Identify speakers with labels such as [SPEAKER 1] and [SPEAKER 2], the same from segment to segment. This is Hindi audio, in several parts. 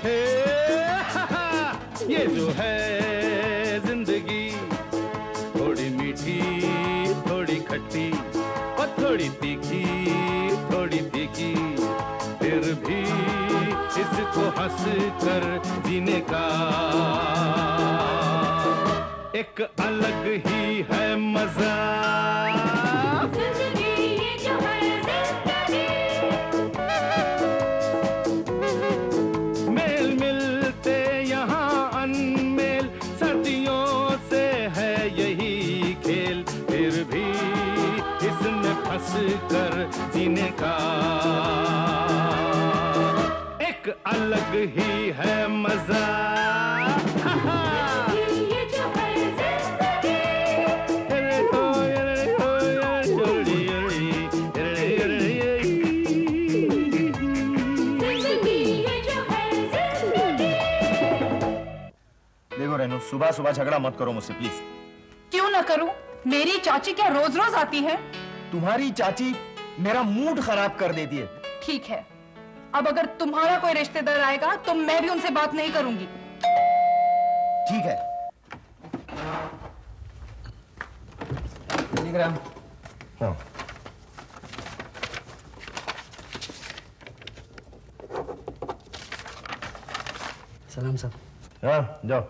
[SPEAKER 1] हे ये जो है जिंदगी, थोड़ी मीठी थोड़ी खट्टी और थोड़ी तीखी थोड़ी तीखी, फिर भी इसको हंस कर जीने का एक अलग ही है मजा।
[SPEAKER 2] जिंदगी ये जो है जिंदगी,
[SPEAKER 1] मेल मिलते यहाँ अनमेल, सदियों से है यही खेल, फिर भी इसमें फंस कर जीने का एक अलग ही है मजा।
[SPEAKER 2] ये जो है जिंदगी, जिंदगी ये जो है जिंदगी।
[SPEAKER 3] देखो रेनू, सुबह सुबह झगड़ा मत करो मुझसे प्लीज।
[SPEAKER 4] क्यों ना करूं? मेरी चाची क्या रोज रोज आती है?
[SPEAKER 3] तुम्हारी चाची मेरा मूड खराब कर देती है।
[SPEAKER 4] ठीक है, अब अगर तुम्हारा कोई रिश्तेदार आएगा तो मैं भी उनसे बात नहीं करूंगी।
[SPEAKER 3] ठीक है। टेलीग्राम। हाँ।
[SPEAKER 5] सलाम साहब।
[SPEAKER 3] हाँ जाओ।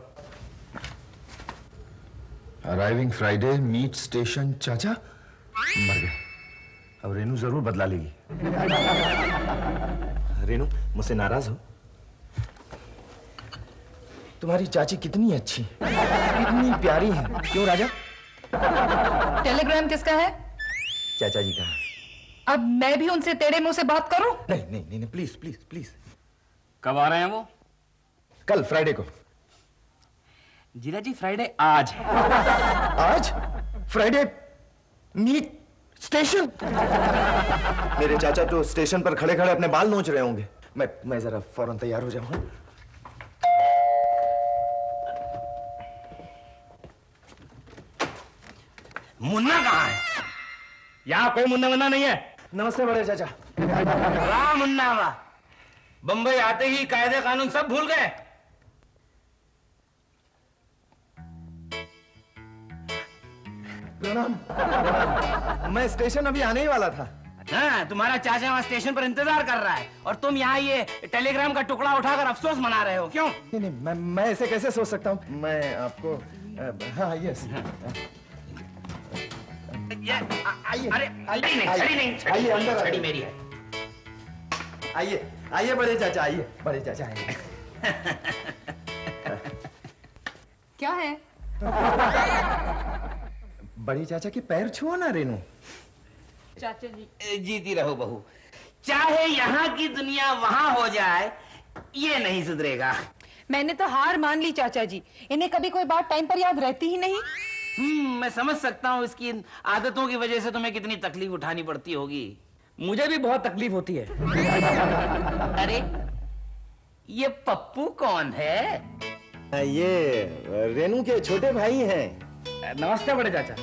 [SPEAKER 6] Arriving Friday, meet station. चाचा
[SPEAKER 3] मर गए। अब रेनू जरूर बदला लेगी। रेनू मुझसे नाराज हो? तुम्हारी चाची कितनी अच्छी, कितनी प्यारी है। क्यों राजा?
[SPEAKER 4] टेलीग्राम किसका है?
[SPEAKER 3] चाचा जी का।
[SPEAKER 4] अब मैं भी उनसे टेढ़े मुंह से बात करूं?
[SPEAKER 3] नहीं नहीं नहीं, प्लीज प्लीज प्लीज।
[SPEAKER 5] कब आ रहे हैं वो?
[SPEAKER 3] कल फ्राइडे को।
[SPEAKER 5] जीजा जी फ्राइडे आज है।
[SPEAKER 3] आज फ्राइडे मीट स्टेशन? मेरे चाचा तो स्टेशन पर खड़े खड़े अपने बाल नोच रहे होंगे। मैं जरा फौरन तैयार हो जाऊं।
[SPEAKER 5] मुन्ना कहाँ है? यहाँ कोई मुन्ना मुन्ना नहीं है।
[SPEAKER 3] नमस्ते बड़े चाचा।
[SPEAKER 5] वाह मुन्ना वाह, बंबई आते ही कायदे कानून सब भूल गए।
[SPEAKER 3] प्रणाम। मैं स्टेशन अभी आने ही वाला था।
[SPEAKER 5] हाँ, तुम्हारा चाचा वहाँ स्टेशन पर इंतजार कर रहा है और तुम यहाँ ये टेलीग्राम का टुकड़ा उठाकर अफसोस मना रहे हो। क्यों?
[SPEAKER 3] नहीं नहीं, मैं ऐसे कैसे सोच सकता हूँ। मैं आपको हाँ यस। आइए
[SPEAKER 5] अरे
[SPEAKER 3] आइए
[SPEAKER 5] नहीं, छड़ी नहीं, छड़ी
[SPEAKER 3] आइए अंदर
[SPEAKER 5] छड़ी
[SPEAKER 3] आइए।
[SPEAKER 5] मेरी है।
[SPEAKER 3] आइए आइए बड़े चाचा, आइए बड़े चाचा आइए।
[SPEAKER 4] क्या है?
[SPEAKER 3] बड़े चाचा के पैर छुओ ना रेनू।
[SPEAKER 4] चाचा जी।
[SPEAKER 5] जीती रहो बहू, चाहे यहाँ की दुनिया वहां हो जाए, ये नहीं सुधरेगा।
[SPEAKER 4] मैंने तो हार मान ली चाचा जी, इन्हें कभी कोई बात टाइम पर याद रहती ही नहीं।
[SPEAKER 5] मैं समझ सकता हूँ इसकी इन आदतों की वजह से तुम्हें कितनी तकलीफ उठानी पड़ती होगी। मुझे भी बहुत तकलीफ होती है। अरे ये पप्पू कौन है?
[SPEAKER 3] ये रेनू के छोटे भाई हैं।
[SPEAKER 5] नमस्ते बड़े चाचा।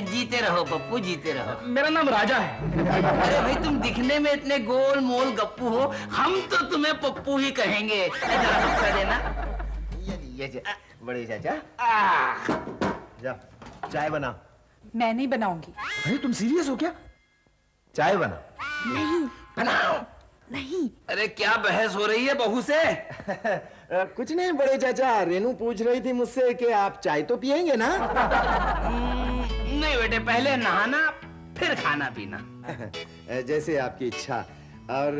[SPEAKER 5] जीते रहो पप्पू, जीते रहो। मेरा नाम राजा है। अरे भाई तुम दिखने में इतने गोल मोल गप्पू हो, हम तो तुम्हें पप्पू ही कहेंगे। जरा बक्सा देना।
[SPEAKER 3] ये बड़े चाचा जा चाय बना।
[SPEAKER 4] मैं नहीं बनाऊंगी।
[SPEAKER 3] अरे तुम सीरियस हो क्या? चाय बना।
[SPEAKER 4] नहीं
[SPEAKER 5] बनाओ।
[SPEAKER 4] नहीं।
[SPEAKER 5] अरे क्या बहस हो रही है बहू से?
[SPEAKER 3] कुछ नहीं बड़े चाचा, रेनू पूछ रही थी मुझसे कि आप चाय तो पियेंगे ना?
[SPEAKER 5] नहीं बेटे, पहले नहाना फिर खाना पीना।
[SPEAKER 3] जैसे आपकी इच्छा। और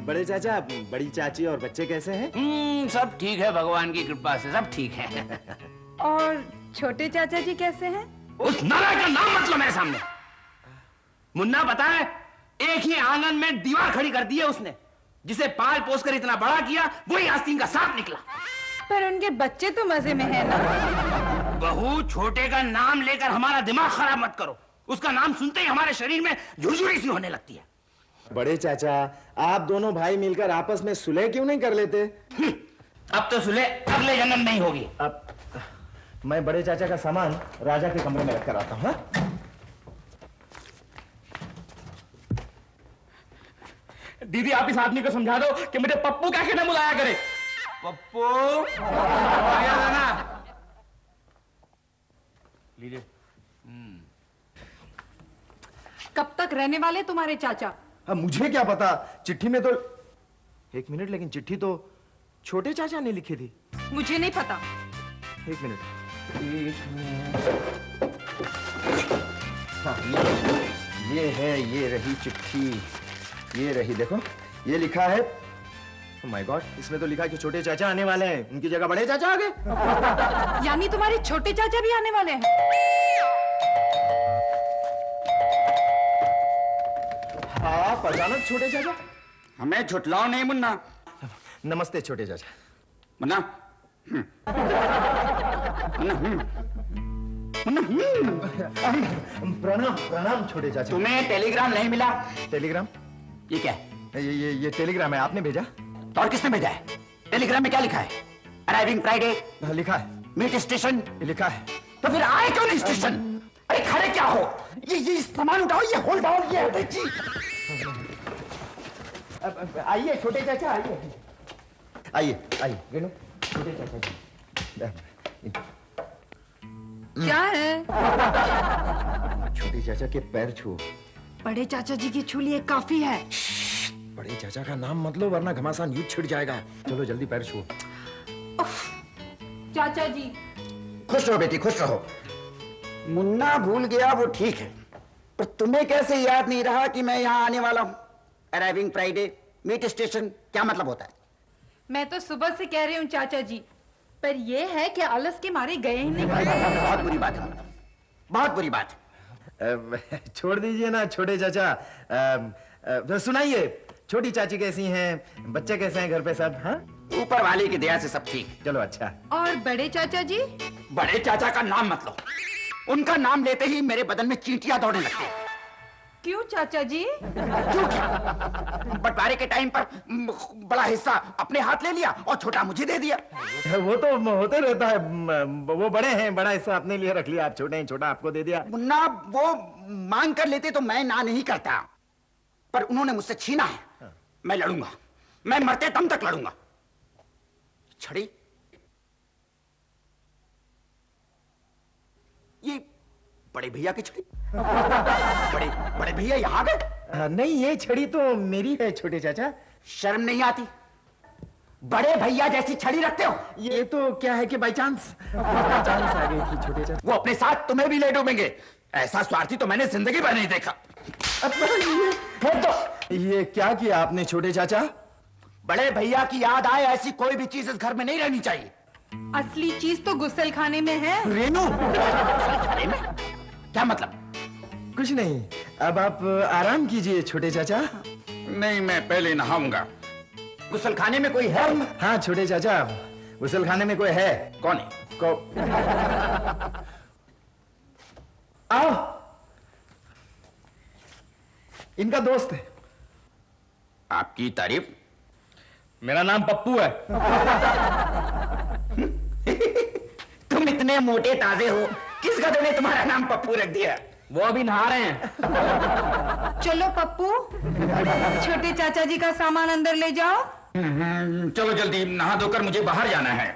[SPEAKER 3] बड़े चाचा, बड़ी चाची और बच्चे कैसे हैं?
[SPEAKER 5] सब ठीक है, भगवान की कृपा से सब ठीक है।
[SPEAKER 4] और छोटे चाचा जी कैसे हैं?
[SPEAKER 5] उस नाला का नाम मत लो मेरे सामने। मुन्ना पता है, एक ही आंगन में दीवार खड़ी कर दी है उसने। जिसे पाल पोस कर इतना बड़ा किया, वही आस्तीन का सांप निकला।
[SPEAKER 4] पर उनके बच्चे तो मजे में है ना।
[SPEAKER 5] बहू, छोटे का नाम लेकर हमारा दिमाग खराब मत करो। उसका नाम सुनते ही हमारे शरीर में झुरझुरी सी होने लगती है।
[SPEAKER 3] बड़े चाचा, आप दोनों भाई मिलकर आपस में सुलह क्यों नहीं कर लेते?
[SPEAKER 5] अब तो सुलह अगले जन्म में ही होगी।
[SPEAKER 3] अब मैं बड़े चाचा का सामान राजा के कमरे में रखकर आता हूँ।
[SPEAKER 5] दीदी, आप इस आदमी को समझा दो कि मुझे पप्पू कह के न बुलाया करे। पप्पू आ गया था ना? लीजिए।
[SPEAKER 4] कब तक रहने वाले तुम्हारे चाचा?
[SPEAKER 3] अब मुझे क्या पता, चिट्ठी में तो 1 मिनट, लेकिन चिट्ठी तो छोटे चाचा ने लिखी थी।
[SPEAKER 4] मुझे नहीं पता।
[SPEAKER 3] 1 मिनट। हाँ, ये है, ये रही चिट्ठी, ये रही, देखो ये लिखा है। माय गॉड, इसमें तो लिखा है कि छोटे चाचा आने वाले हैं, उनकी जगह बड़े चाचा आ गए।
[SPEAKER 4] यानी तुम्हारे छोटे चाचा भी आने वाले हैं?
[SPEAKER 3] आप अचानक छोटे चाचा?
[SPEAKER 7] हमें झुटलाओ नहीं मुन्ना।
[SPEAKER 3] नमस्ते छोटे चाचा।
[SPEAKER 7] मुन्ना
[SPEAKER 3] प्रणाम प्रणाम छोटे चाचा।
[SPEAKER 7] तुम्हें टेलीग्राम नहीं मिला?
[SPEAKER 3] टेलीग्राम?
[SPEAKER 7] ये क्या है?
[SPEAKER 3] ये टेलीग्राम है, आपने भेजा?
[SPEAKER 7] तो और किसने भेजा है? टेलीग्राम में क्या लिखा है? अराइविंग फ्राइडे
[SPEAKER 3] लिखा है।
[SPEAKER 7] मीट स्टेशन
[SPEAKER 3] लिखा है।
[SPEAKER 7] तो फिर आए क्यों नहीं स्टेशन? अरे खड़े क्या हो? ये सामान उठाओ, ये होल्ड डाउन, ये देखिए।
[SPEAKER 3] आइए छोटे चाचा, आइए आइए आइए रेनू, छोटे चाचा जी।
[SPEAKER 4] क्या है?
[SPEAKER 3] छोटे चाचा के पैर छुओ।
[SPEAKER 4] बड़े चाचा जी की छू लिए काफी है।
[SPEAKER 3] बड़े चाचा का नाम मत लो, वरना घमासान युद्ध छिड़ जाएगा। चलो जल्दी पैर छुओ।
[SPEAKER 4] चाचा जी।
[SPEAKER 7] खुश रहो बेटी, खुश रहो। मुन्ना भूल गया वो ठीक है, पर तुम्हें कैसे याद नहीं रहा कि मैं यहाँ आने वाला हूँ? अराइविंग फ्राइडे, मीट स्टेशन, क्या मतलब होता है?
[SPEAKER 4] मैं तो सुबह से कह रही हूँ चाचा जी, पर ये है कि आलस के मारे गए ही नहीं।
[SPEAKER 7] बहुत बुरी बात है मुन्ना, बहुत बुरी बात है।
[SPEAKER 3] छोड़ दीजिए ना छोटे चाचा। सुनाइए, छोटी चाची कैसी हैं, बच्चे कैसे हैं घर पे सब? हाँ,
[SPEAKER 7] ऊपर वाले की दया से सब ठीक।
[SPEAKER 3] चलो अच्छा।
[SPEAKER 4] और बड़े चाचा जी?
[SPEAKER 7] बड़े चाचा का नाम मत लो, उनका नाम लेते ही मेरे बदन में चींटियां दौड़ने लगती हैं।
[SPEAKER 4] क्यों चाचा जी?
[SPEAKER 7] क्यों क्या? बंटवारे के टाइम पर बड़ा हिस्सा अपने हाथ ले लिया और छोटा मुझे दे दिया।
[SPEAKER 3] वो तो होते रहता है, वो बड़े हैं, बड़ा हिस्सा अपने लिए रख लिया, आप छोटे हैं, छोटा आपको दे दिया।
[SPEAKER 7] मुन्ना वो मांग कर लेते तो मैं ना नहीं करता, पर उन्होंने मुझसे छीना है। मैं लड़ूंगा, मैं मरते दम तक लड़ूंगा। छड़ी, ये बड़े भैया की छड़ी। बड़े भैया यहाँ गए?
[SPEAKER 3] नहीं, ये छड़ी तो मेरी है छोटे चाचा।
[SPEAKER 7] शर्म नहीं आती? बड़े भैया जैसी छड़ी रखते हो?
[SPEAKER 3] ये तो क्या है कि बाई चांस आ गई थी छोटे चाचा।
[SPEAKER 7] वो अपने साथ तुम्हें भी ले डूबेंगे। ऐसा स्वार्थी तो मैंने जिंदगी भर नहीं देखा।
[SPEAKER 3] ये क्या किया आपने छोटे चाचा?
[SPEAKER 7] बड़े भैया की याद आए ऐसी कोई भी चीज इस घर में नहीं रहनी चाहिए।
[SPEAKER 4] असली चीज तो गुस्सेल खाने में है।
[SPEAKER 7] रेनू, खाने में? क्या मतलब?
[SPEAKER 3] कुछ नहीं, अब आप आराम कीजिए छोटे चाचा।
[SPEAKER 7] नहीं, मैं पहले नहाऊंगा। गुसल खाने में कोई है?
[SPEAKER 3] हाँ छोटे चाचा, गुसल खाने में कोई है।
[SPEAKER 7] कौन है?
[SPEAKER 3] आओ, इनका दोस्त है।
[SPEAKER 7] आपकी तारीफ?
[SPEAKER 1] मेरा नाम पप्पू है।
[SPEAKER 7] तुम इतने मोटे ताजे हो, किस गधे ने तुम्हारा नाम पप्पू रख दिया?
[SPEAKER 1] वो अभी नहा रहे हैं।
[SPEAKER 4] चलो पप्पू, छोटे चाचा जी का सामान अंदर ले जाओ।
[SPEAKER 7] चलो जल्दी, नहा धोकर मुझे बाहर जाना है।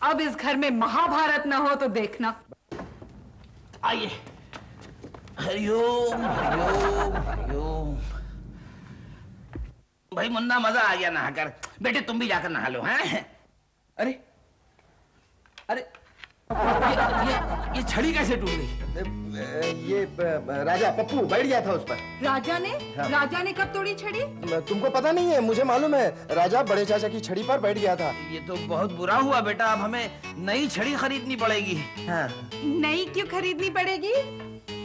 [SPEAKER 4] अब इस घर में महाभारत न हो तो देखना।
[SPEAKER 5] आइए। हरिओम हरिओम हरिओम। भाई मुन्ना, मजा आ गया नहाकर। बेटे तुम भी जाकर नहा लो। हैं? अरे अरे ये छड़ी कैसे टूट गई?
[SPEAKER 3] ये राजा पप्पू बैठ गया था उस पर।
[SPEAKER 4] राजा ने?
[SPEAKER 3] हाँ।
[SPEAKER 4] राजा ने कब तोड़ी छड़ी?
[SPEAKER 3] तुमको पता नहीं है? मुझे मालूम है, राजा बड़े चाचा की छड़ी पर बैठ गया था।
[SPEAKER 5] ये तो बहुत बुरा हुआ बेटा, अब हमें नई छड़ी खरीदनी पड़ेगी।
[SPEAKER 3] हाँ।
[SPEAKER 4] नई क्यों खरीदनी पड़ेगी?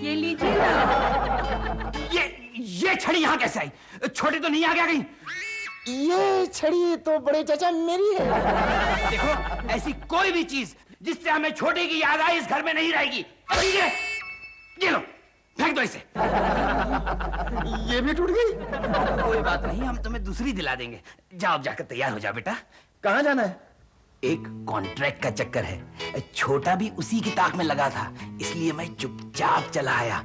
[SPEAKER 4] ये लीजिए ना।
[SPEAKER 7] ये छड़ी यहाँ कैसे आई? छोटी तो नहीं आ गया कहीं?
[SPEAKER 3] ये छड़ी तो बड़े चाचा मेरी है।
[SPEAKER 7] देखो, ऐसी कोई भी चीज जिससे हमें छोटे की याद आए इस घर में नहीं रहेगी। ये लो, फेंक दो इसे।
[SPEAKER 3] ये भी टूट गई।
[SPEAKER 5] कोई बात नहीं, हम तुम्हें दूसरी दिला देंगे। जाओ, अब जाकर तैयार हो जाओ बेटा।
[SPEAKER 3] कहाँ जाना है?
[SPEAKER 5] एक कॉन्ट्रैक्ट का चक्कर है, छोटा भी उसी की ताक में लगा था, इसलिए मैं चुपचाप चला आया।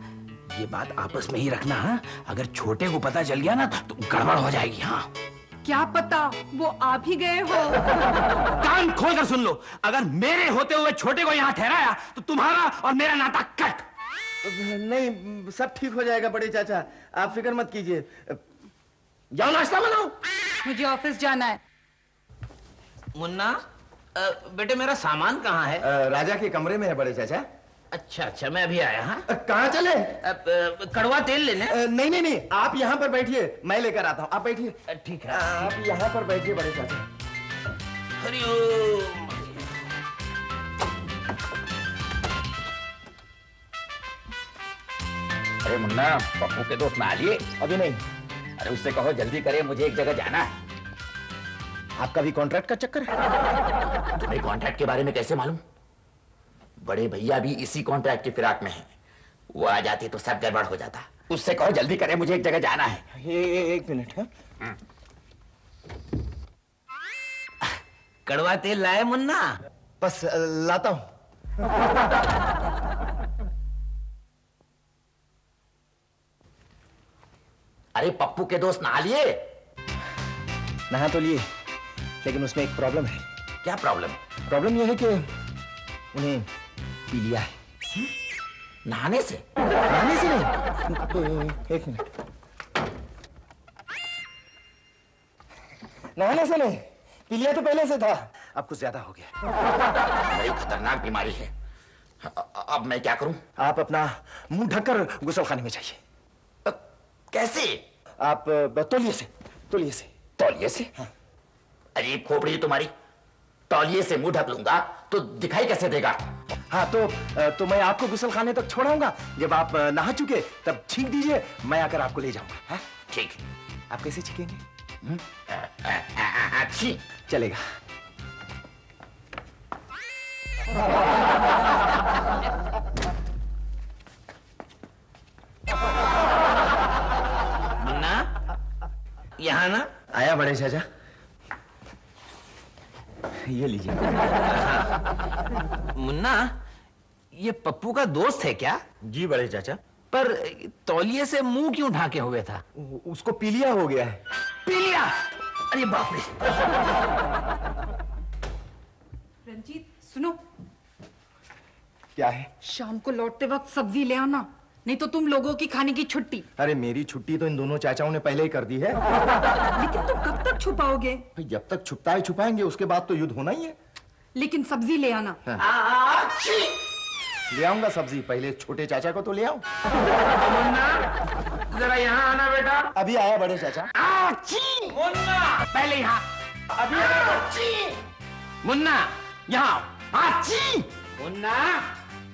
[SPEAKER 5] ये बात आपस में ही रखना। हाँ, अगर छोटे को पता चल गया ना तो गड़बड़ हो जाएगी। हाँ,
[SPEAKER 4] क्या पता वो आप ही गए हो।
[SPEAKER 5] कान खोलकर सुन लो, अगर मेरे होते हुए छोटे को यहाँ ठहराया तो तुम्हारा और मेरा नाता कट।
[SPEAKER 3] नहीं, सब ठीक हो जाएगा बड़े चाचा, आप फिक्र मत कीजिए। जाओ नाश्ता बनाओ।
[SPEAKER 4] मुझे ऑफिस जाना है।
[SPEAKER 5] मुन्ना, बेटे मेरा सामान कहाँ है?
[SPEAKER 3] राजा के कमरे में है बड़े चाचा।
[SPEAKER 5] अच्छा अच्छा, मैं अभी आया। हाँ,
[SPEAKER 3] कहाँ चले?
[SPEAKER 5] कड़वा तेल लेने।
[SPEAKER 3] नहीं नहीं नहीं, आप यहाँ पर बैठिए, मैं लेकर आता हूँ। आप बैठिए।
[SPEAKER 5] ठीक है,
[SPEAKER 3] आप यहाँ पर बैठिए बड़े चाचा।
[SPEAKER 5] हरिओम।
[SPEAKER 7] अरे मुन्ना, पप्पू के दोस्त ना लिए?
[SPEAKER 3] अभी नहीं।
[SPEAKER 7] अरे उससे कहो जल्दी करे, मुझे एक जगह जाना है।
[SPEAKER 3] आपका भी कॉन्ट्रैक्ट का चक्कर है?
[SPEAKER 7] तुम्हें कॉन्ट्रैक्ट के बारे में कैसे मालूम? बड़े भैया भी इसी कॉन्ट्रैक्ट की फिराक में हैं। वो आ जाती तो सब गड़बड़ हो जाता। उससे कहो जल्दी करे, मुझे एक जगह जाना है।
[SPEAKER 3] एक मिनट। है
[SPEAKER 5] कड़वा तेल लाए मुन्ना?
[SPEAKER 3] बस लाता हूँ।
[SPEAKER 7] अरे पप्पू के दोस्त नहा लिए?
[SPEAKER 3] नहा तो लिए, लेकिन उसमें एक प्रॉब्लम है।
[SPEAKER 7] क्या प्रॉब्लम?
[SPEAKER 3] प्रॉब्लम यह है कि उन्हें पी लिया है।
[SPEAKER 7] नहाने से?
[SPEAKER 3] नहाने से नहीं। एक मिनट। नहाने से नहीं, पी लिया तो पहले से था, अब कुछ ज्यादा हो गया।
[SPEAKER 7] बड़ी खतरनाक बीमारी है। अब मैं क्या करूं?
[SPEAKER 3] आप अपना मुंह ढककर गुस्लखाने में जाइए।
[SPEAKER 7] कैसे?
[SPEAKER 3] आप तौलिए से। तौलिए से।
[SPEAKER 7] तौलिए से?
[SPEAKER 3] हाँ।
[SPEAKER 7] अजीब खोपड़ी है तुम्हारी। तौलिए से मुंह ढक लूंगा तो दिखाई कैसे देगा?
[SPEAKER 3] हाँ, तो मैं आपको गुस्लखाने तक छोड़ाऊंगा। जब आप नहा चुके तब छींक दीजिए, मैं आकर आपको ले जाऊंगा। हाँ?
[SPEAKER 7] ठीक।
[SPEAKER 3] आप कैसे छींकेंगे?
[SPEAKER 7] अच्छी
[SPEAKER 3] चलेगा।
[SPEAKER 5] मुन्ना, यहाँ ना।
[SPEAKER 3] आया बड़े चाचा, ये लीजिए।
[SPEAKER 5] मुन्ना, ये पप्पू का दोस्त है क्या?
[SPEAKER 3] जी बड़े चाचा।
[SPEAKER 5] पर तौलिए से मुंह क्यों ढाके हुए था?
[SPEAKER 3] उसको पीलिया हो गया है।
[SPEAKER 5] पी लिया? अरे बाप रे।
[SPEAKER 4] रंजीत सुनो,
[SPEAKER 3] क्या है?
[SPEAKER 4] शाम को लौटते वक्त सब्जी ले आना, नहीं तो तुम लोगों की खाने की छुट्टी।
[SPEAKER 3] अरे मेरी छुट्टी तो इन दोनों चाचाओं ने पहले ही कर दी है।
[SPEAKER 4] लेकिन तुम कब तक छुपाओगे?
[SPEAKER 3] जब तक छुपता है छुपाएंगे, उसके बाद तो युद्ध होना ही है।
[SPEAKER 4] लेकिन सब्जी ले आना।
[SPEAKER 3] ले आऊंगा सब्जी, पहले छोटे चाचा को तो ले आऊं।
[SPEAKER 5] जरा यहाँ आना बेटा।
[SPEAKER 3] अभी आया बड़े चाचा।
[SPEAKER 5] मुन्ना, पहले यहाँ।
[SPEAKER 3] अभी आया।
[SPEAKER 5] मुन्ना, यहाँ। मुन्ना,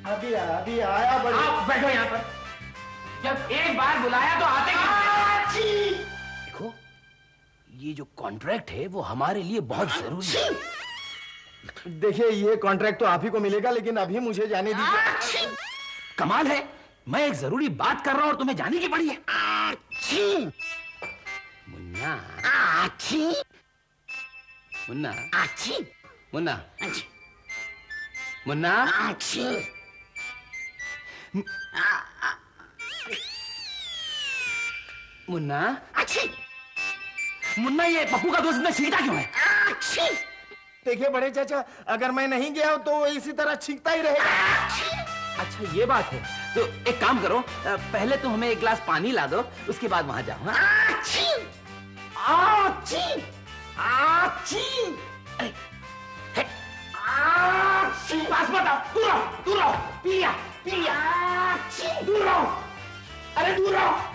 [SPEAKER 3] अभी आया बड़े।
[SPEAKER 5] आप बैठो यहाँ पर। जब एक बार बुलाया तो आते क्यों? देखो, ये जो कॉन्ट्रैक्ट है वो हमारे लिए बहुत जरूरी है।
[SPEAKER 3] देखिए, ये कॉन्ट्रैक्ट तो आप ही को मिलेगा, लेकिन अभी मुझे जाने दीजिए।
[SPEAKER 5] कमाल है, मैं एक जरूरी बात कर रहा हूं और तुम्हें जाने की पड़ी है। मुन्ना, मुन्ना, मुन्ना, मुन्ना, मुन्ना, मुन्ना, ये पप्पू का दोस्त इतना छींकता क्यों है?
[SPEAKER 3] देखिए बड़े चाचा, अगर मैं नहीं गया तो वो इसी तरह छींकता ही रहेगा।
[SPEAKER 5] अच्छा ये बात है, तो एक काम करो, पहले तुम हमें एक गिलास पानी ला दो, उसके बाद वहां जाओ। पास मत आओ, दूर रहो, दूर रहो, पी लिया, पी लिया, दूर रहो, अरे दूर रहो।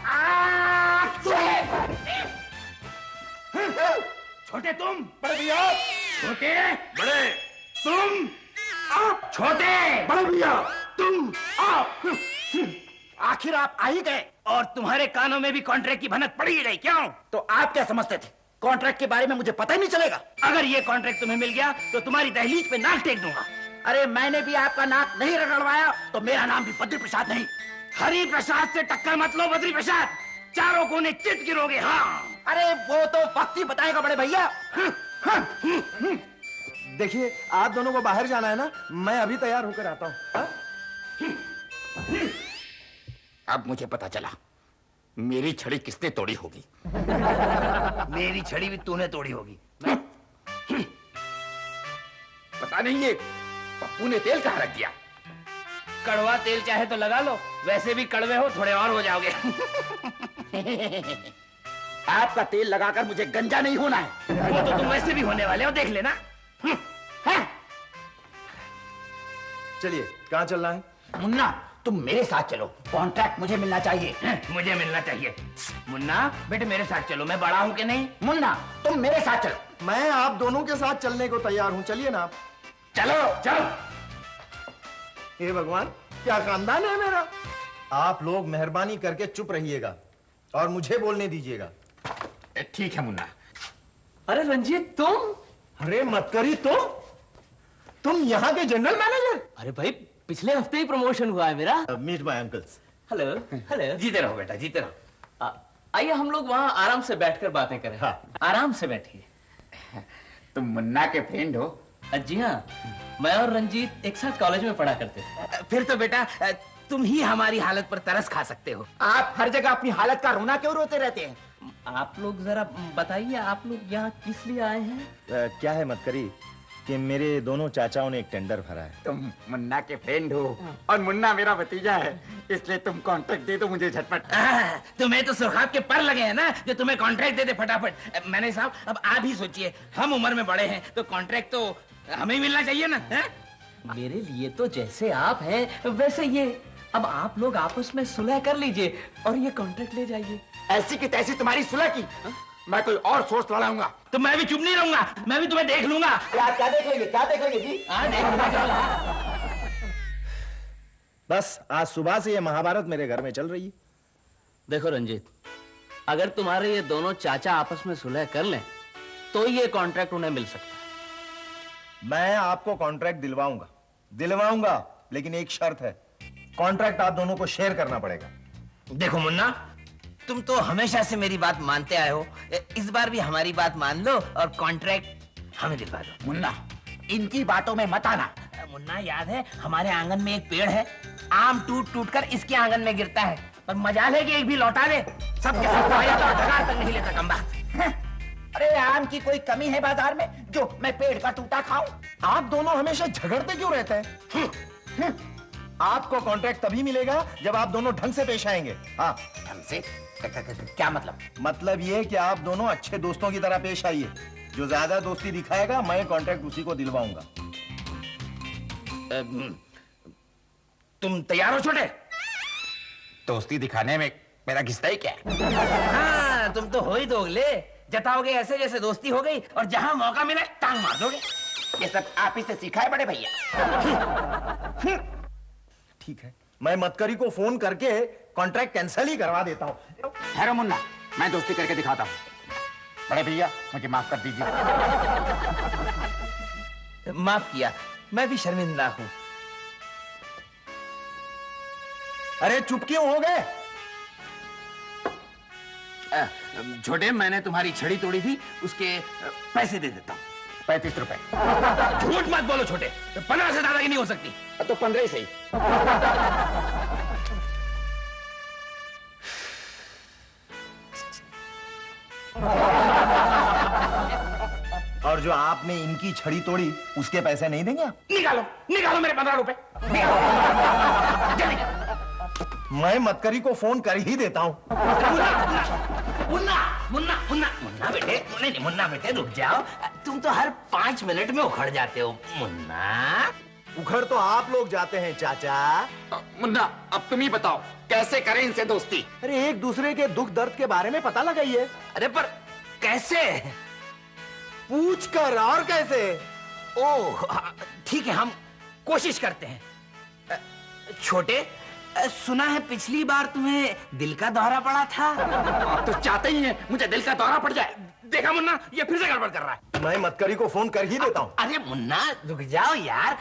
[SPEAKER 5] छोटे तुम,
[SPEAKER 3] बड़े भैया।
[SPEAKER 5] छोटे, बड़े तुम, छोटे, बड़े भैया तुम, आओ। आखिर आप आ ही गए और तुम्हारे कानों में भी कॉन्ट्रैक्ट की भनक पड़ी ही नहीं, क्यों?
[SPEAKER 7] तो आप क्या समझते थे? कॉन्ट्रैक्ट के बारे में मुझे पता ही नहीं चलेगा।
[SPEAKER 5] अगर ये कॉन्ट्रैक्ट तुम्हें मिल गया तो तुम्हारी दहलीज पे नाक टेक दूंगा।
[SPEAKER 7] अरे मैंने भी आपका नाक नहीं रगड़वाया तो मेरा नाम भी बद्री प्रसाद नहीं।
[SPEAKER 5] हरि प्रसाद से टक्कर मत लो बद्री प्रसाद, चारों कोने चित गिरोगे। हाँ,
[SPEAKER 7] अरे वो तो वक्त ही बताएगा बड़े भैया।
[SPEAKER 3] देखिए, आप दोनों को बाहर जाना है ना, मैं अभी तैयार होकर आता हूँ।
[SPEAKER 7] अब मुझे पता चला मेरी छड़ी किसने तोड़ी होगी?
[SPEAKER 5] मेरी छड़ी भी तूने तोड़ी होगी।
[SPEAKER 7] पता नहीं ये पप्पू ने तेल कहाँ रख दिया।
[SPEAKER 5] कड़वा तेल चाहे तो लगा लो, वैसे भी कड़वे हो थोड़े और हो जाओगे।
[SPEAKER 7] आपका तेल लगाकर मुझे गंजा नहीं होना है।
[SPEAKER 5] वो तो तुम वैसे भी होने वाले हो, देख लेना।
[SPEAKER 3] चलिए, कहाँ चलना है?
[SPEAKER 7] मुन्ना तुम मेरे साथ चलो, कॉन्ट्रैक्ट मुझे मिलना चाहिए।
[SPEAKER 5] मुझे मिलना चाहिए। मुन्ना बेटे मेरे साथ चलो, मैं बड़ा हूं कि नहीं?
[SPEAKER 7] मुन्ना तुम मेरे साथ चलो।
[SPEAKER 3] मैं आप दोनों के साथ चलने को तैयार हूँ, चलिए ना आप।
[SPEAKER 5] चलो चलो।
[SPEAKER 3] हे भगवान, क्या खानदान है मेरा। आप लोग मेहरबानी करके चुप रहिएगा और मुझे बोलने दीजिएगा।
[SPEAKER 7] ठीक है मुन्ना।
[SPEAKER 8] अरे रंजीत तुम?
[SPEAKER 3] अरे मत करी तुम यहाँ के जनरल मैनेजर?
[SPEAKER 8] अरे भाई पिछले हफ्ते ही प्रमोशन हुआ है मेरा।
[SPEAKER 3] Meet my uncles.
[SPEAKER 8] Hello hello.
[SPEAKER 5] जीते रहो बेटा, जीते रहो।
[SPEAKER 8] आइए हम लोग वहाँ आराम से बैठकर बातें करें।
[SPEAKER 3] हाँ।
[SPEAKER 8] आराम से बैठिए।
[SPEAKER 7] तुम मुन्ना के फ्रेंड हो?
[SPEAKER 8] जी हाँ, मैं और रंजीत एक साथ कॉलेज में पढ़ा करते थे।
[SPEAKER 5] फिर तो बेटा तुम ही हमारी हालत पर तरस खा सकते हो।
[SPEAKER 7] आप हर जगह अपनी हालत का रोना क्यों रोते रहते हैं?
[SPEAKER 8] आप लोग जरा बताइए, आप लोग यहाँ किस लिए आए हैं?
[SPEAKER 3] क्या है मत करी कि मेरे दोनों चाचाओं ने एक टेंडर भरा है।
[SPEAKER 7] तुम मुन्ना के फ्रेंड हो और मुन्ना मेरा भतीजा है, इसलिए तुम कॉन्ट्रैक्ट दे दो मुझे झटपट।
[SPEAKER 5] तुम्हें तो सुरखाब के पर लगे हैं ना, जो तुम्हें कॉन्ट्रैक्ट दे दे फटाफट। मैंने साहब अब आप ही सोचिए, हम उम्र में बड़े हैं तो कॉन्ट्रैक्ट तो हमें ही मिलना चाहिए ना। है?
[SPEAKER 8] मेरे लिए तो जैसे आप हैं वैसे ये। अब आप लोग आपस में सुलह कर लीजिए और ये कॉन्ट्रैक्ट ले जाइए।
[SPEAKER 7] ऐसी की तैसी तुम्हारी सुलह की, मैं कोई और सोर्स लड़ाऊंगा।
[SPEAKER 5] तो मैं भी चुप नहीं रहूंगा, मैं भी तुम्हें देख लूंगा।
[SPEAKER 7] क्या देख लेंगे, क्या देख लेंगे जी?
[SPEAKER 5] हाँ देख लूंगा।
[SPEAKER 3] बस आज सुबह से ये महाभारत मेरे घर में चल रही है।
[SPEAKER 8] देखो रंजीत, अगर तुम्हारे ये दोनों चाचा आपस में सुलह कर लें तो ये कॉन्ट्रैक्ट उन्हें मिल सकता है।
[SPEAKER 3] मैं आपको कॉन्ट्रैक्ट दिलवाऊंगा, लेकिन एक शर्त है, कॉन्ट्रैक्ट आप दोनों को शेयर करना पड़ेगा।
[SPEAKER 5] देखो मुन्ना, तुम तो हमेशा से मेरी बात मानते आए हो, इस बार भी हमारी बात मान लो और कॉन्ट्रैक्ट हमें दिलवा दो।
[SPEAKER 7] मुन्ना इनकी बातों में मत आना।
[SPEAKER 5] मुन्ना याद है हमारे आंगन में एक पेड़ है, आम टूट टूट कर इसके आंगन में गिरता है, पर मजाल है कि एक भी लौटा दे, सबके सब खा जाता, ढगार तक नहीं लेता कमबख्त।
[SPEAKER 7] अरे आम की कोई कमी है बाजार में जो मैं पेड़ का टूटा खाऊं?
[SPEAKER 3] आप दोनों हमेशा झगड़ते क्यों रहते हैं? आपको कॉन्ट्रैक्ट तभी मिलेगा जब आप दोनों ढंग से पेश आएंगे। हाँ,
[SPEAKER 7] ढंग से? क्या मतलब?
[SPEAKER 3] मतलब ये कि आप दोनों अच्छे दोस्तों की तरह पेश आइए। जो ज्यादा दोस्ती दिखाएगा मैं कॉन्ट्रैक्ट उसी को दिलवाऊंगा।
[SPEAKER 5] तुम तैयार हो छोटे?
[SPEAKER 7] दोस्ती दिखाने में मेरा घिसता ही क्या है?
[SPEAKER 5] हाँ, तुम तो हो ही दोगले, जताओगे ऐसे जैसे दोस्ती हो गई और जहां मौका मिला टांग मार दोगे।
[SPEAKER 7] ये सब आप ही से सीखा है बड़े भैया।
[SPEAKER 3] ठीक है, मैं मतकरी को फोन करके कॉन्ट्रैक्ट कैंसिल ही करवा देता हूँ।
[SPEAKER 7] ठहरो मुन्ना, मैं दोस्ती करके दिखाता हूँ। बड़े भैया मुझे माफ कर दीजिए।
[SPEAKER 5] माफ किया, मैं भी शर्मिंदा हूँ।
[SPEAKER 3] अरे चुप क्यों हो गए?
[SPEAKER 5] छोटे, मैंने तुम्हारी छड़ी तोड़ी थी, उसके पैसे दे देता हूँ।
[SPEAKER 7] 35 रुपए।
[SPEAKER 5] झूठ मत बोलो छोटे, 15 से ज्यादा की नहीं हो सकती।
[SPEAKER 7] तो 15 ही सही।
[SPEAKER 3] और जो आपने इनकी छड़ी तोड़ी उसके पैसे नहीं देंगे आप?
[SPEAKER 5] निकालो निकालो मेरे 15 रुपए।
[SPEAKER 3] मैं मतकरी को फोन कर ही देता हूँ।
[SPEAKER 5] मुन्ना मुन्ना मुन्ना मुन्ना बेटे, नहीं मुन्ना बेटे रुक जाओ, तुम तो हर 5 मिनट में उखड़ जाते हो। मुन्ना
[SPEAKER 3] उखड़ तो आप लोग जाते हैं चाचा।
[SPEAKER 7] मुन्ना अब तुम ही बताओ कैसे करें इनसे दोस्ती?
[SPEAKER 3] अरे एक दूसरे के दुख दर्द के बारे में पता लगाइए।
[SPEAKER 5] अरे पर कैसे?
[SPEAKER 3] पूछ कर। और कैसे?
[SPEAKER 5] ओह ठीक है, हम कोशिश करते हैं। छोटे, सुना है पिछली बार तुम्हें दिल का दौरा पड़ा था।
[SPEAKER 7] आप तो चाहते ही हैं मुझे दिल का दौरा पड़ जाए।
[SPEAKER 5] देखा मुन्ना, ये फिर से गड़बड़ कर रहा है।
[SPEAKER 3] मैं मतकरी को फोन कर ही देता हूँ।
[SPEAKER 5] अरे मुन्ना रुक जाओ यार,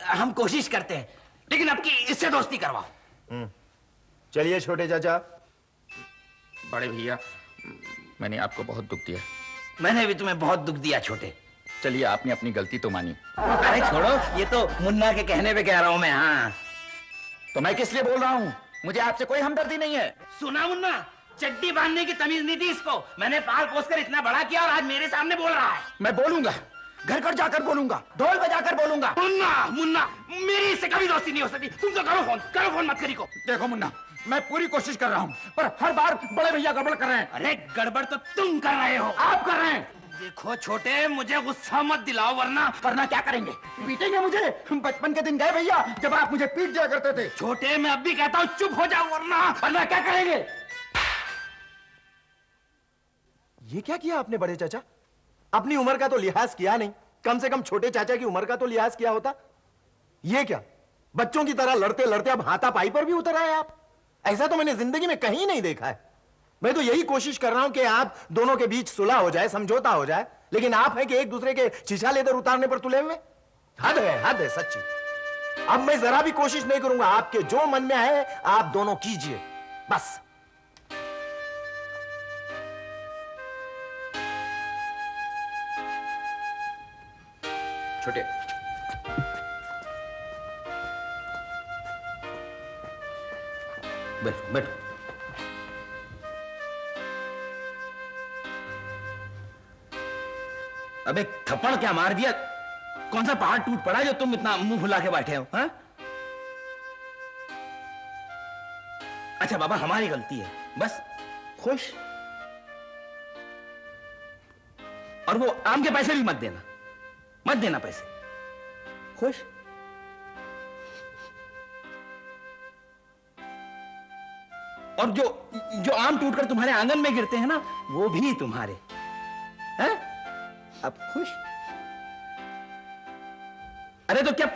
[SPEAKER 5] हम कोशिश करते हैं, लेकिन अब की इससे दोस्ती करवाओ।
[SPEAKER 3] चलिए छोटे चाचा।
[SPEAKER 7] बड़े भैया मैंने आपको बहुत दुख दिया।
[SPEAKER 5] मैंने भी तुम्हें बहुत दुख दिया छोटे।
[SPEAKER 7] चलिए आपने अपनी गलती तो मानी।
[SPEAKER 5] अरे छोड़ो, ये तो मुन्ना के कहने पे कह रहा हूं मैं। हाँ
[SPEAKER 7] तो मैं किस लिए बोल रहा हूँ? मुझे आपसे कोई हमदर्दी नहीं है।
[SPEAKER 5] सुना मुन्ना, चड्डी बांधने की तमीज नहीं थी इसको। मैंने पाल पोस कर इतना बड़ा किया और आज मेरे सामने बोल रहा है।
[SPEAKER 7] मैं बोलूंगा, घर घर जाकर बोलूंगा, ढोल बजाकर बोलूंगा।
[SPEAKER 5] मुन्ना मुन्ना, मेरी इससे कभी दोस्ती नहीं हो सकती। तुम तो करो फोन मत करी को।
[SPEAKER 7] देखो मुन्ना, मैं पूरी कोशिश कर रहा हूँ, पर हर बार बड़े भैया गड़बड़ कर रहे हैं।
[SPEAKER 5] अरे गड़बड़ तो तुम कर रहे हो।
[SPEAKER 7] आप कर रहे हैं।
[SPEAKER 5] देखो छोटे, मुझे गुस्सा मत दिलाओ, वरना
[SPEAKER 7] क्या करेंगे? पीटेंगे मुझे? बचपन के दिन गए भैया जब आप मुझे पीट दिया करते थे।
[SPEAKER 5] छोटे, मैं अब भी कहता हूँ चुप हो जाओ, वरना
[SPEAKER 7] क्या करेंगे?
[SPEAKER 3] ये क्या किया आपने बड़े चाचा? अपनी उम्र का तो लिहाज किया नहीं, कम से कम छोटे चाचा की उम्र का तो लिहाज किया होता। ये क्या, बच्चों की तरह लड़ते लड़ते अब हाथापाई पर भी उतर आए आप? ऐसा तो मैंने जिंदगी में कहीं नहीं देखा है। मैं तो यही कोशिश कर रहा हूं कि आप दोनों के बीच सुलह हो जाए, समझौता हो जाए, लेकिन आप हैं कि एक दूसरे के शीशा लेकर उतारने पर तुले हुए। हद है सच्ची। अब मैं जरा भी कोशिश नहीं करूंगा, आपके जो मन में है आप दोनों कीजिए बस।
[SPEAKER 7] छोटे, बैठो बैठो।
[SPEAKER 5] अबे थप्पड़ क्या मार दिया? कौन सा पहाड़ टूट पड़ा जो तुम इतना मुंह फुला के बैठे हो? हाँ? अच्छा बाबा, हमारी गलती है बस। खुश? और वो आम के पैसे भी मत देना पैसे। खुश? और जो आम टूटकर तुम्हारे आंगन में गिरते हैं ना, वो भी तुम्हारे हैं? अब खुश? अरे तो क्या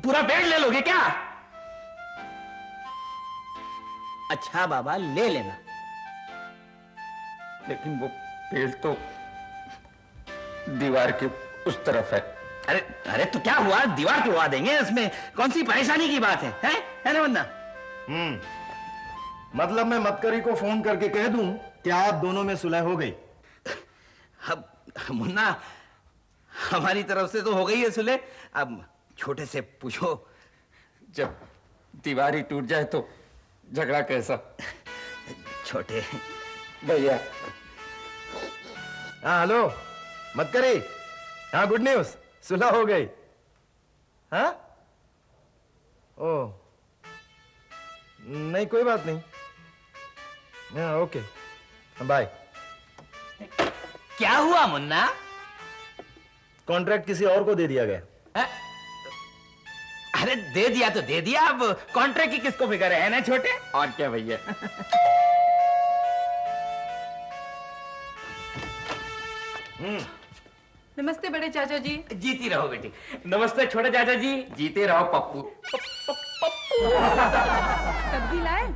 [SPEAKER 5] पूरा पेड़ ले लोगे क्या? अच्छा बाबा, ले लेना,
[SPEAKER 7] लेकिन वो पेड़ तो दीवार के उस तरफ है।
[SPEAKER 5] अरे तो क्या हुआ, दीवार तोड़वा देंगे, इसमें कौन सी परेशानी की बात है ना वंदना?
[SPEAKER 3] मतलब मैं मक्करी को फोन करके कह दूं कि आप दोनों में सुलह हो गई?
[SPEAKER 5] अब मुन्ना, हमारी तरफ से तो हो गई है सुलह, अब छोटे से पूछो।
[SPEAKER 7] जब दीवार ही टूट जाए तो झगड़ा कैसा?
[SPEAKER 5] छोटे
[SPEAKER 7] भैया।
[SPEAKER 3] हाँ हेलो मक्करी, हाँ गुड न्यूज, सुलह हो गई। हाँ? ओ नहीं, कोई बात नहीं। हाँ ओके, बाय।
[SPEAKER 5] क्या हुआ मुन्ना?
[SPEAKER 3] कॉन्ट्रैक्ट किसी और को दे दिया गया।
[SPEAKER 5] अरे दे दिया तो दे दिया, अब कॉन्ट्रैक्ट की किसको फिक्र है ना छोटे?
[SPEAKER 7] और क्या भैया।
[SPEAKER 4] नमस्ते बड़े चाचा जी।
[SPEAKER 5] जीती रहो बेटी।
[SPEAKER 8] नमस्ते छोटे चाचा जी।
[SPEAKER 7] जीते रहो पप्पू।
[SPEAKER 4] सब्जी लाए?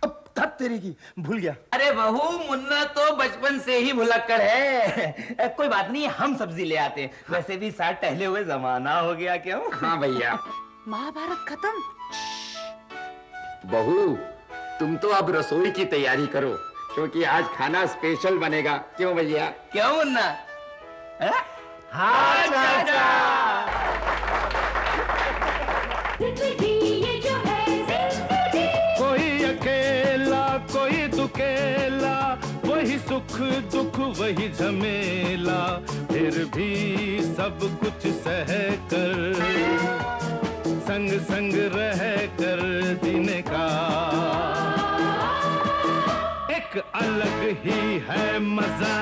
[SPEAKER 3] अब तेरी की भूल गया।
[SPEAKER 5] अरे बहू, मुन्ना तो बचपन से ही भुलक्कड़ है। कोई बात नहीं, हम सब्जी ले आते। वैसे भी साथ टहले हुए जमाना हो गया, क्यों?
[SPEAKER 7] हाँ भैया।
[SPEAKER 4] महाभारत खत्म।
[SPEAKER 7] बहू, तुम तो अब रसोई की तैयारी करो, क्योंकि आज खाना स्पेशल बनेगा। क्यों भैया?
[SPEAKER 5] क्यों मुन्ना?
[SPEAKER 3] हाँ चाचा।
[SPEAKER 2] जिंदगी ये जो है जिंदगी,
[SPEAKER 1] कोई अकेला कोई दुकेला, वही सुख दुख वही झमेला, फिर भी सब कुछ सह कर संग संग रह कर जीने का एक अलग ही है मजा।